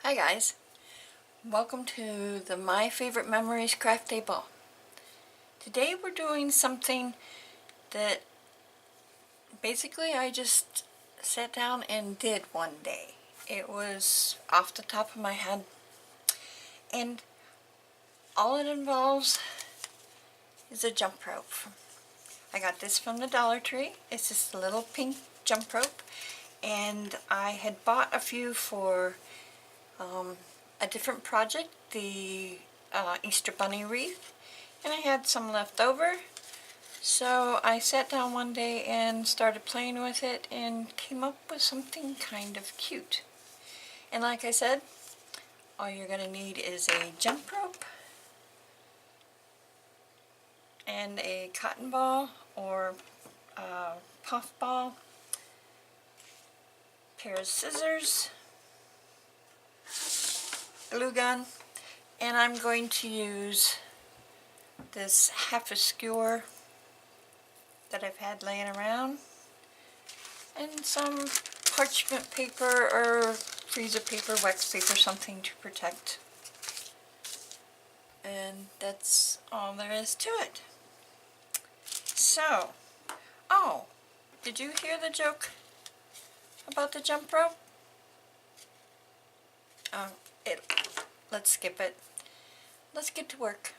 Hi guys, welcome to the My Favorite Memories craft table. Today we're doing something that basically I just sat down and did one day. It was off the top of my head, and all it involves is a jump rope. I got this from the Dollar Tree. It's just a little pink jump rope, and I had bought a few for a different project, the Easter Bunny wreath, and I had some left over. So I sat down one day and started playing with it and came up with something kind of cute. And like I said, all you're going to need is a jump rope and a cotton ball or puff ball, pair of scissors, glue gun, and I'm going to use this half a skewer that I've had laying around and some parchment paper or freezer paper, wax paper, something to protect. And that's all there is to it. So, oh, did you hear the joke about the jump rope? Let's skip it. Let's get to work.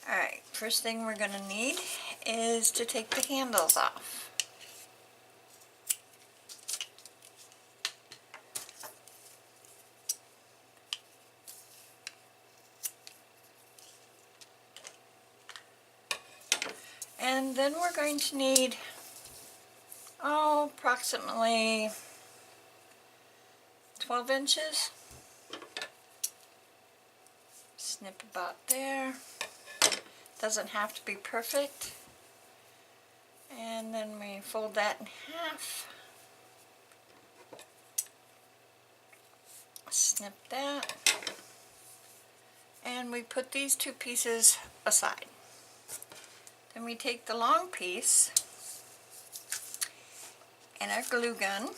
Alright, first thing we're going to need is to take the handles off. And then we're going to need, approximately 12 inches. Snip about there. Doesn't have to be perfect. And then we fold that in half. Snip that. And we put these two pieces aside. Then we take the long piece and our glue gun,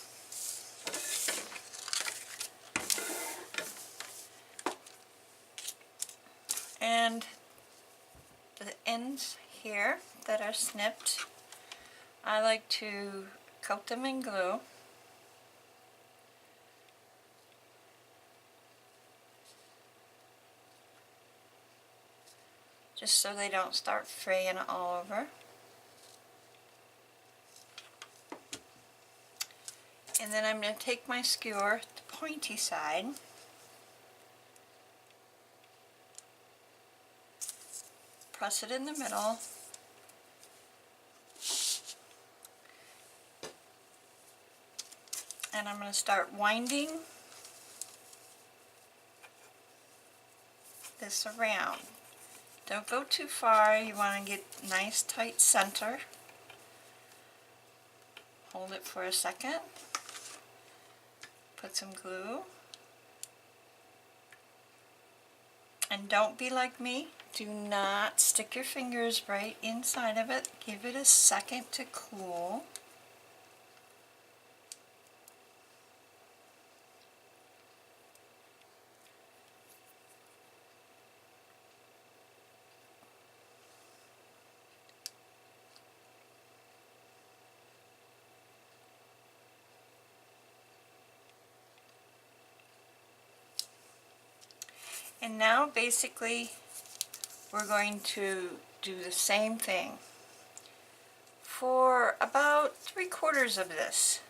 and the ends here that are snipped, I like to coat them in glue. Just so they don't start fraying all over. And then I'm going to take my skewer, the pointy side, press it in the middle, and I'm going to start winding this around. Don't go too far, you want to get nice tight center. Hold it for a second. Put some glue. And don't be like me. Do not stick your fingers right inside of it. Give it a second to cool. And now basically we're going to do the same thing for about 3/4 of this.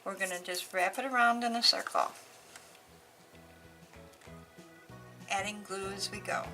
We're going to just wrap it around in a circle, adding glue as we go.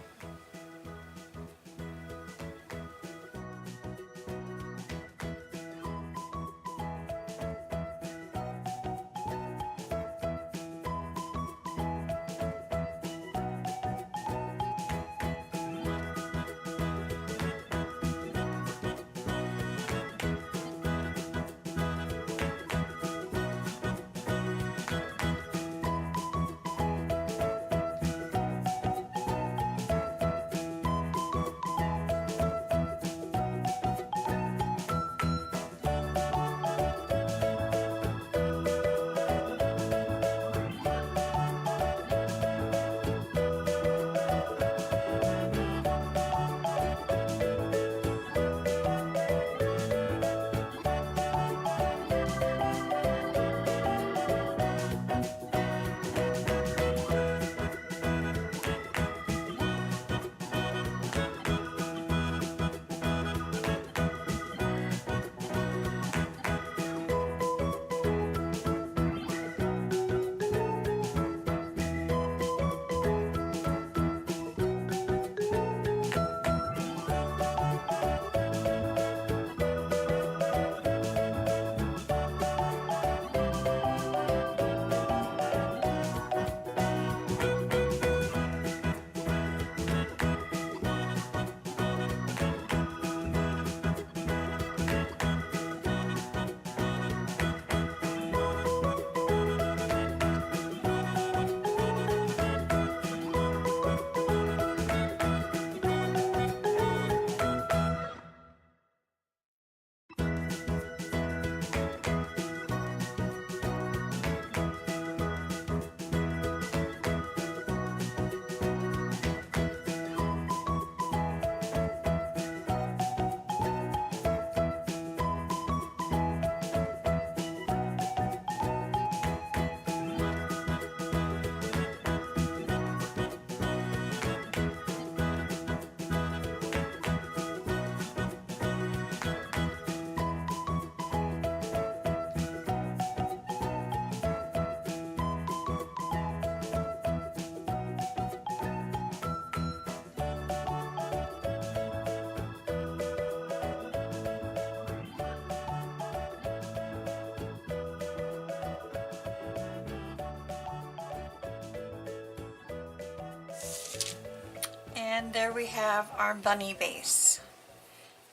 And there we have our bunny base.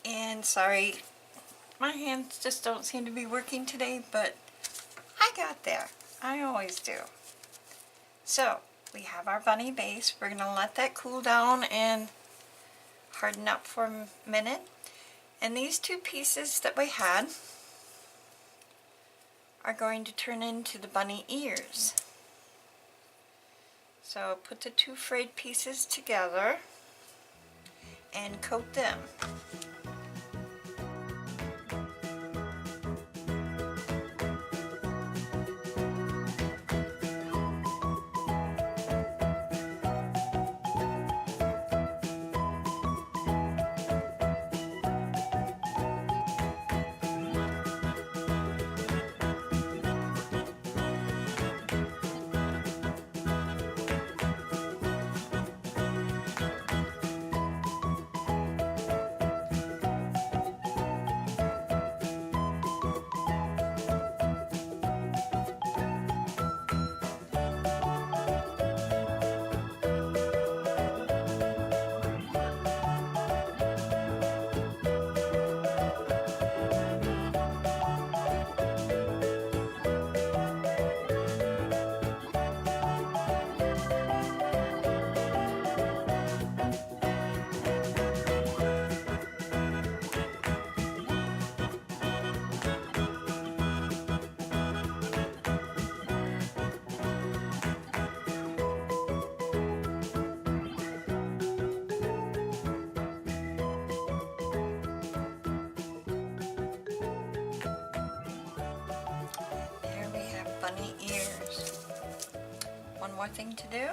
And sorry, my hands just don't seem to be working today, but I got there. I always do. So we have our bunny base. We're going to let that cool down and harden up for a minute. And these two pieces that we had are going to turn into the bunny ears. So put the two frayed pieces together and coat them. Bunny ears. One more thing to do.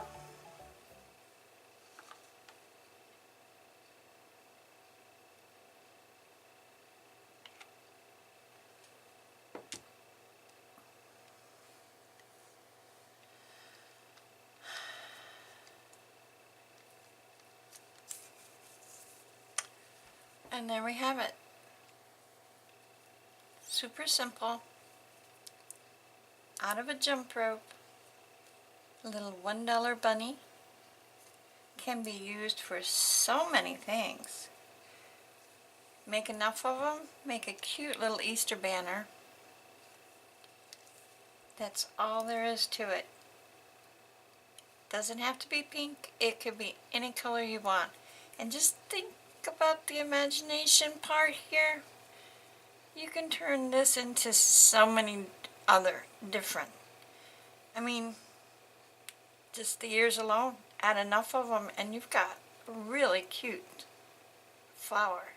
And there we have it. Super simple. Out of a jump rope, a little $1 bunny. Can be used for so many things. Make enough of them, make a cute little Easter banner. That's all there is to it. Doesn't have to be pink, it could be any color you want. And just think about the imagination part here. You can turn this into so many other different. I mean, just the ears alone, add enough of them and you've got a really cute flower.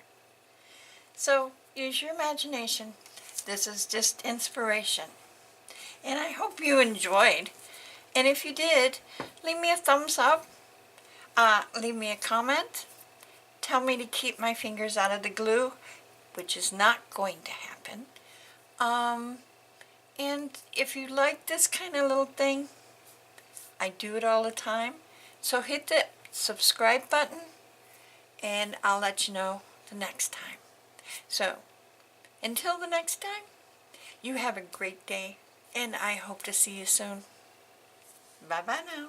So use your imagination. This is just inspiration. And I hope you enjoyed. And if you did, leave me a thumbs up, leave me a comment, tell me to keep my fingers out of the glue, which is not going to happen. And if you like this kind of little thing, I do it all the time. So hit the subscribe button and I'll let you know the next time. So until the next time, you have a great day and I hope to see you soon. Bye bye now.